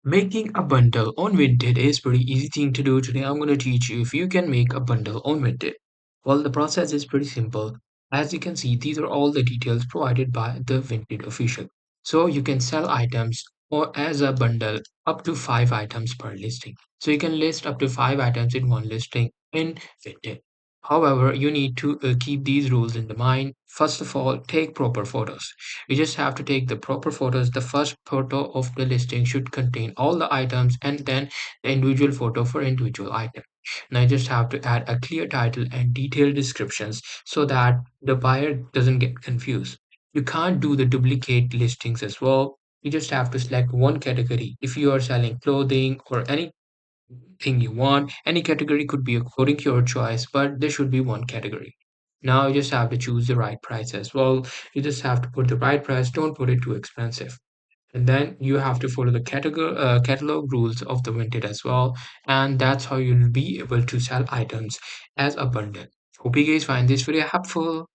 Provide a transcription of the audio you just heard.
Making a bundle on Vinted is pretty easy thing to do. Today I'm going to teach you if you can make a bundle on Vinted. Well, the process is pretty simple. As you can see, these are all the details provided by the Vinted official. So you can sell items or as a bundle up to 5 items per listing. So you can list up to 5 items in one listing in Vinted. However, you need to keep these rules in the mind. First of all, take proper photos. You just have to take the proper photos. The first photo of the listing should contain all the items and then the individual photo for individual item. Now you just have to add a clear title and detailed descriptions so that the buyer doesn't get confused. You can't do the duplicate listings as well. You just have to select one category. If you are selling clothing or anything you want, any category could be according to your choice, but there should be one category. Now you just have to choose the right price as well. You just have to put the right price, don't put it too expensive. And then you have to follow the catalog rules of the Vinted as well. And that's how you'll be able to sell items as a bundle. Hope you guys find this video helpful.